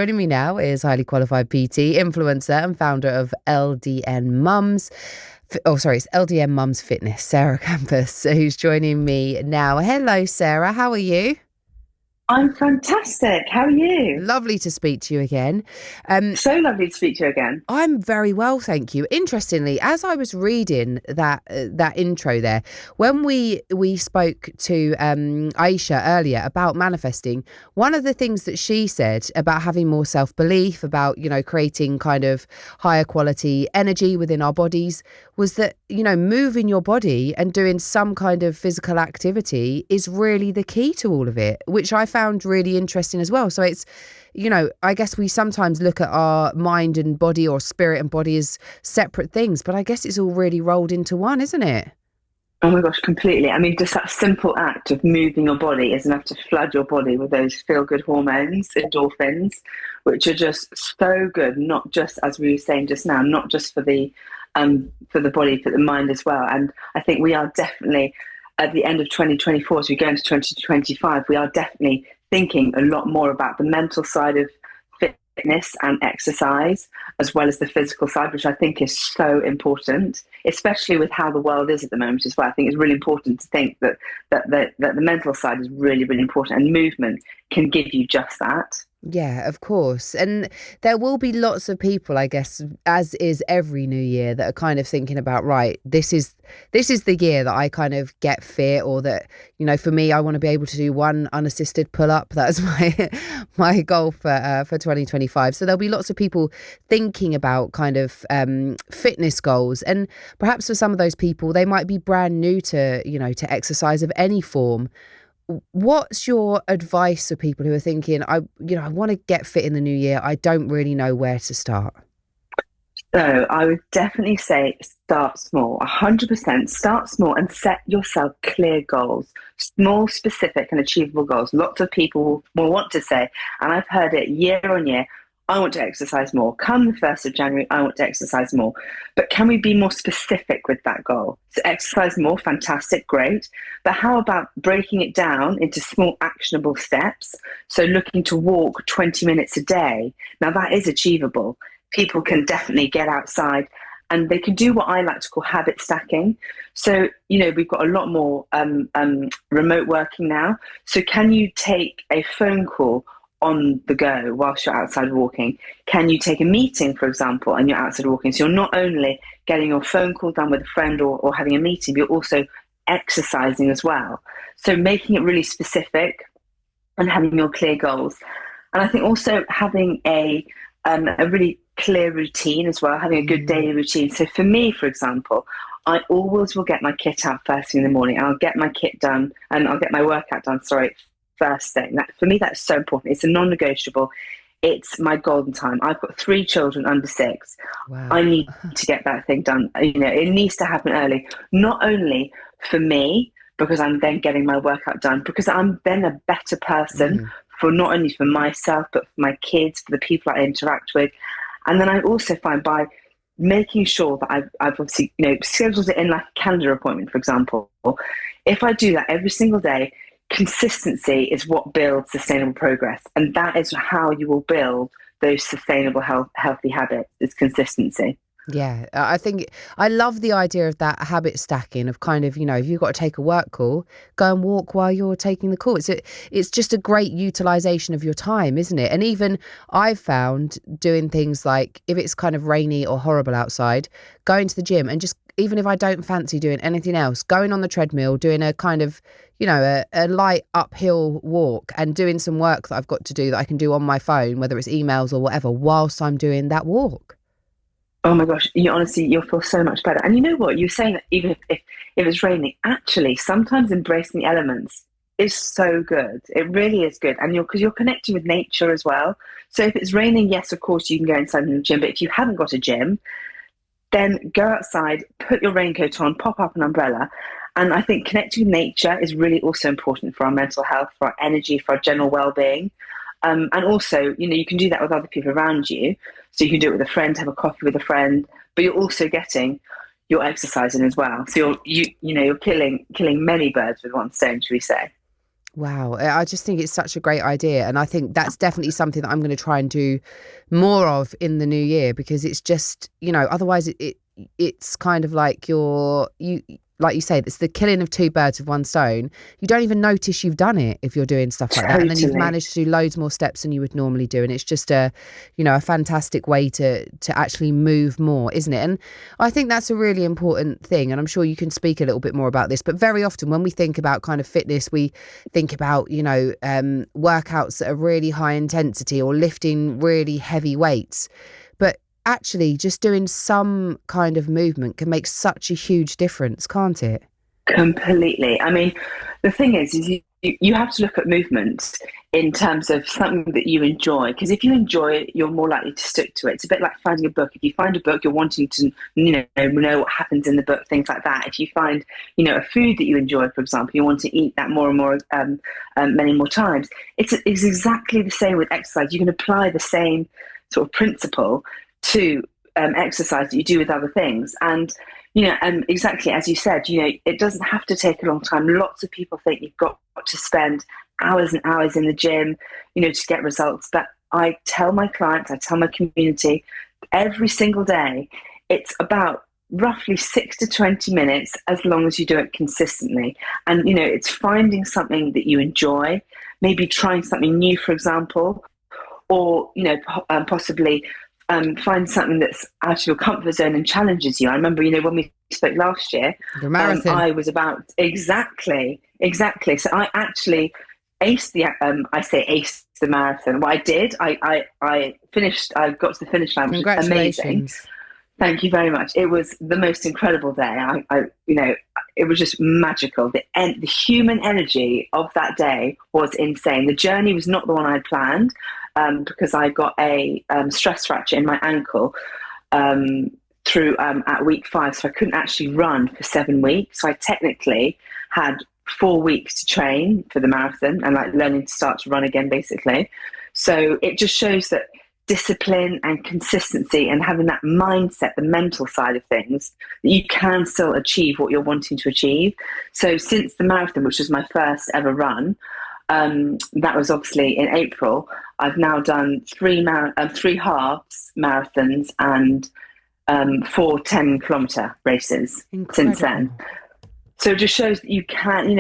Joining me now is highly qualified PT, influencer, and founder of LDN Mums. It's LDN Mums Fitness, Sarah Campus, who's joining me now. Hello, Sarah. How are you? I'm fantastic. How are you? Lovely to speak to you again. Um, So lovely to speak to you again. I'm very well, thank you. Interestingly, as I was reading that intro there, when we spoke to Aisha earlier about manifesting, one of the things that she said about having more self-belief, about creating kind of higher quality energy within our bodies, was that moving your body and doing some kind of physical activity is really the key to all of it, which I found really interesting as well. So it's I guess we sometimes look at our mind and body or spirit and body as separate things, but I guess it's all really rolled into one, isn't it? Oh my gosh, completely. I mean, just that simple act of moving your body is enough to flood your body with those feel-good hormones, endorphins, which are just so good, not just as we were saying just now, not just for the body, but the mind as well. And I think we are definitely at the end of 2024, as we go into 2025, we are definitely thinking a lot more about the mental side of fitness and exercise, as well as the physical side, which I think is so important, especially with how the world is at the moment as well. I think it's really important to think that the mental side is really, really important, and movement can give you just that. Yeah, of course. And there will be lots of people, I guess, as is every new year, that are kind of thinking about, right, this is the year that I kind of get fit, or that, for me, I want to be able to do one unassisted pull up. That's my my goal for 2025. So there'll be lots of people thinking about kind of fitness goals. And perhaps for some of those people, they might be brand new to exercise of any form. What's your advice for people who are thinking, I want to get fit in the new year. I don't really know where to start. So I would definitely say start small, 100% start small and set yourself clear goals, small, specific and achievable goals. Lots of people will want to say, and I've heard it year on year, I want to exercise more. Come the 1st of January, I want to exercise more. But can we be more specific with that goal? So exercise more, fantastic, great. But how about breaking it down into small actionable steps? So looking to walk 20 minutes a day. Now that is achievable. People can definitely get outside and they can do what I like to call habit stacking. So, we've got a lot more remote working now. So can you take a phone call on the go whilst you're outside walking? Can you take a meeting, for example, and you're outside walking? So you're not only getting your phone call done with a friend or having a meeting, but you're also exercising as well. So making it really specific and having your clear goals. And I think also having a really clear routine as well, having a good Mm. daily routine. So for me, for example, I always will get my kit out first thing in the morning, and I'll get my kit done, and I'll get my workout done, sorry, first thing. That, for me, that's so important. It's a non-negotiable. It's my golden time. I've got 3 children under 6. I Wow. need to get that thing done. It needs to happen early, not only for me, because I'm then getting my workout done, because I'm then a better person Mm. for not only for myself, but for my kids, for the people I interact with. And then I also find by making sure that I've obviously, scheduled it in like a calendar appointment, for example. If I do that every single day, consistency is what builds sustainable progress. And that is how you will build those sustainable, healthy habits, is consistency. Yeah, I think I love the idea of that habit stacking of kind of, if you've got to take a work call, go and walk while you're taking the call. It's just a great utilization of your time, isn't it? And even I've found doing things like if it's kind of rainy or horrible outside, going to the gym and just even if I don't fancy doing anything else, going on the treadmill, doing a kind of, a light uphill walk and doing some work that I've got to do that I can do on my phone, whether it's emails or whatever, whilst I'm doing that walk. Oh my gosh, you honestly, you'll feel so much better. And you know what? You're saying that even if it's raining, actually, sometimes embracing the elements is so good. It really is good. And because you're connecting with nature as well. So if it's raining, yes, of course, you can go inside the gym. But if you haven't got a gym, then go outside, put your raincoat on, pop up an umbrella. And I think connecting with nature is really also important for our mental health, for our energy, for our general well-being. And also, you can do that with other people around you. So you can do it with a friend, have a coffee with a friend, but you're also getting your exercising as well. So you're killing many birds with one stone, should we say? Wow. I just think it's such a great idea. And I think that's definitely something that I'm going to try and do more of in the new year, because it's just, otherwise it's kind of like like you say, it's the killing of two birds with one stone. You don't even notice you've done it if you're doing stuff like that. And then you've Totally. managed to do loads more steps than you would normally do. And it's just a fantastic way to actually move more, isn't it? And I think that's a really important thing. And I'm sure you can speak a little bit more about this. But very often when we think about kind of fitness, we think about, workouts that are really high intensity or lifting really heavy weights. But actually just doing some kind of movement can make such a huge difference, can't it? Completely. I mean, the thing is you have to look at movement in terms of something that you enjoy. Because if you enjoy it, you're more likely to stick to it. It's a bit like finding a book. If you find a book, you're wanting to, know what happens in the book, things like that. If you find, a food that you enjoy, for example, you want to eat that more and more, many more times. It's exactly the same with exercise. You can apply the same sort of principle to exercise that you do with other things. And exactly as you said, it doesn't have to take a long time. Lots of people think you've got to spend hours and hours in the gym, to get results. But I tell my clients, I tell my community, every single day, it's about roughly 6 to 20 minutes, as long as you do it consistently. And, it's finding something that you enjoy, maybe trying something new, for example, or, possibly find something that's out of your comfort zone and challenges you. I remember, when we spoke last year, Your marathon. I was about exactly. So I actually aced the. I say aced the marathon. What I did, I finished. I got to the finish line, which was amazing. Congratulations. Thank you very much. It was the most incredible day. It was just magical. The human energy of that day was insane. The journey was not the one I'd planned, because I got a stress fracture in my ankle through at week 5, so I couldn't actually run for 7 weeks. So I technically had 4 weeks to train for the marathon and like learning to start to run again, basically. So it just shows that discipline and consistency and having that mindset, the mental side of things, that you can still achieve what you're wanting to achieve. So since the marathon, which was my first ever run, that was obviously in April, I've now done three halves marathons and 4 10-kilometer races since then. Incredible. So it just shows that you can,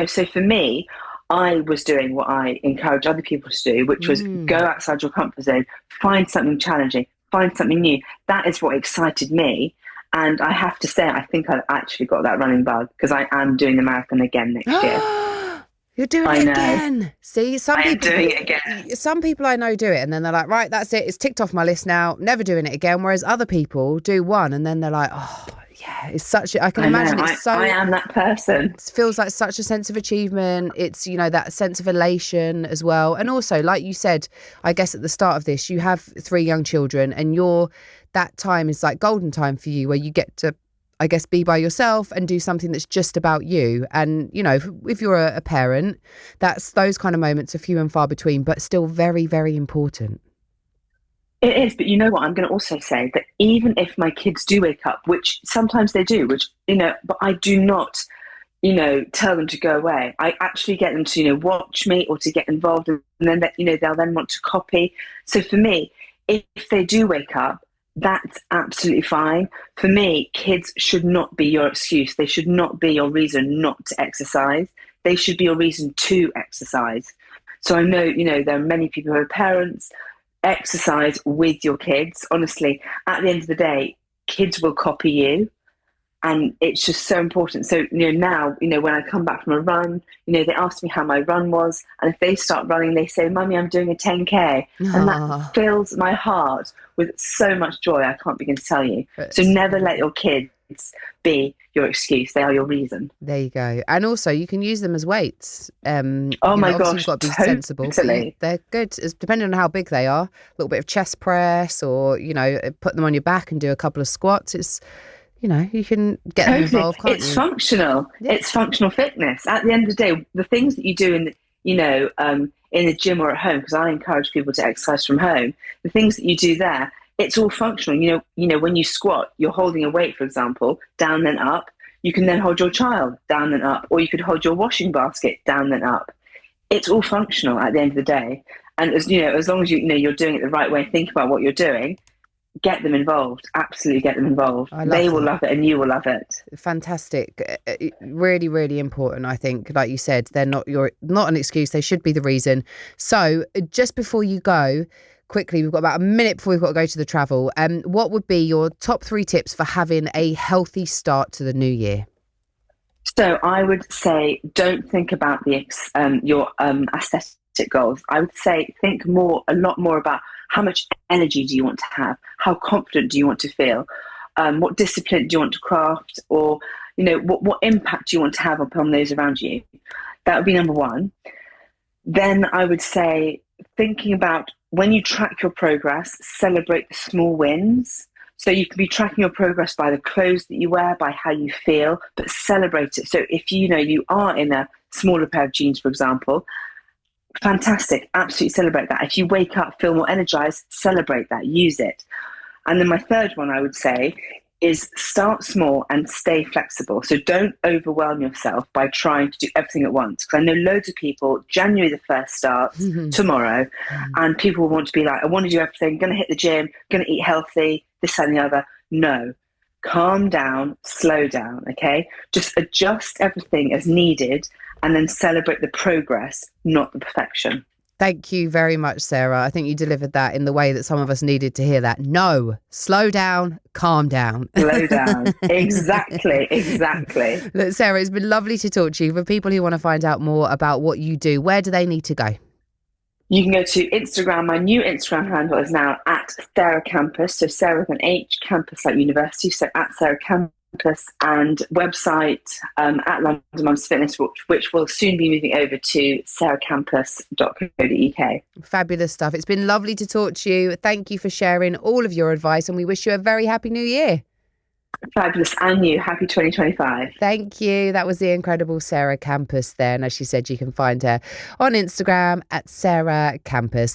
so for me, I was doing what I encourage other people to do, which was go outside your comfort zone, find something challenging, find something new. That is what excited me. And I have to say, I think I've actually got that running bug, because I am doing the marathon again next year. You're doing I it know. again. See, I am doing it again. some people I know do it and then they're like, right, that's it. It's ticked off my list now. Never doing it again. Whereas other people do one and then they're like, oh, yeah, it's such. I can imagine know. it's so. I am that person. It feels like such a sense of achievement. It's, that sense of elation as well. And also, like you said, I guess at the start of this, you have 3 young children and that time is like golden time for you, where you get to, I guess, be by yourself and do something that's just about you. And, if you're a parent, those kind of moments are few and far between, but still very, very important. It is, but you know what? I'm going to also say that even if my kids do wake up, which sometimes they do, but I do not, tell them to go away. I actually get them to, watch me or to get involved, and then they'll then want to copy. So for me, if they do wake up, that's absolutely fine. For me, kids should not be your excuse. They should not be your reason not to exercise. They should be your reason to exercise. So I know, there are many people who are parents. Exercise with your kids. Honestly, at the end of the day, kids will copy you, and it's just so important. So now, when I come back from a run, they ask me how my run was, and if they start running, they say, "Mummy, I'm doing a 10K," and that fills my heart with so much joy I can't begin to tell you. So never let your kids be your excuse. They are your reason. There you go. And also you can use them as weights. Oh my obviously gosh, you've got to be totally. sensible, but they're good. Depending on how big they are, a little bit of chest press, or, put them on your back and do a couple of squats. It's, you can get them involved, can't It's you? functional. Yeah. It's functional fitness. At the end of the day, the things that you do in the gym or at home, because I encourage people to exercise from home, the things that you do there, it's all functional. When you squat, you're holding a weight, for example, down then up. You can then hold your child down and up, or you could hold your washing basket down and up. It's all functional at the end of the day. And as you know, as long as you're doing it the right way, think about what you're doing, get them involved. Absolutely get them involved. I They love will that. love it and you will love it. Fantastic. Really, really important. I think, like you said, they're not an excuse. They should be the reason. So just before you go, quickly, we've got about a minute before we've got to go to the travel. What would be your top 3 tips for having a healthy start to the new year? So I would say don't think about your aesthetic goals. I would say think a lot more about how much energy do you want to have, how confident do you want to feel, what discipline do you want to craft, or what impact do you want to have upon those around you. That would be number one. Then I would say thinking about when you track your progress, celebrate the small wins. So you can be tracking your progress by the clothes that you wear, by how you feel, but celebrate it. So if you are in a smaller pair of jeans, for example, fantastic, absolutely celebrate that. If you wake up, feel more energized, celebrate that, use it. And then my third one I would say is start small and stay flexible. So don't overwhelm yourself by trying to do everything at once. Because I know loads of people, January the 1st starts tomorrow, and people want to be like, I want to do everything, going to hit the gym, going to eat healthy, this and the other. No, calm down, slow down, okay? Just adjust everything as needed and then celebrate the progress, not the perfection. Thank you very much, Sarah. I think you delivered that in the way that some of us needed to hear that. No, slow down, calm down. Slow down. Exactly, exactly. Look, Sarah, it's been lovely to talk to you. For people who want to find out more about what you do, where do they need to go? You can go to Instagram. My new Instagram handle is now at Sarah Campus. So Sarah with an H, campus like university. So at Sarah Campus, and website at London Mums Fitness, which will soon be moving over to sarahcampus.co.uk. Fabulous stuff. It's been lovely to talk to you. Thank you for sharing all of your advice, and we wish you a very happy new year. Fabulous. And you. Happy 2025. Thank you. That was the incredible Sarah Campus there. And as she said, you can find her on Instagram at Sarah Campus.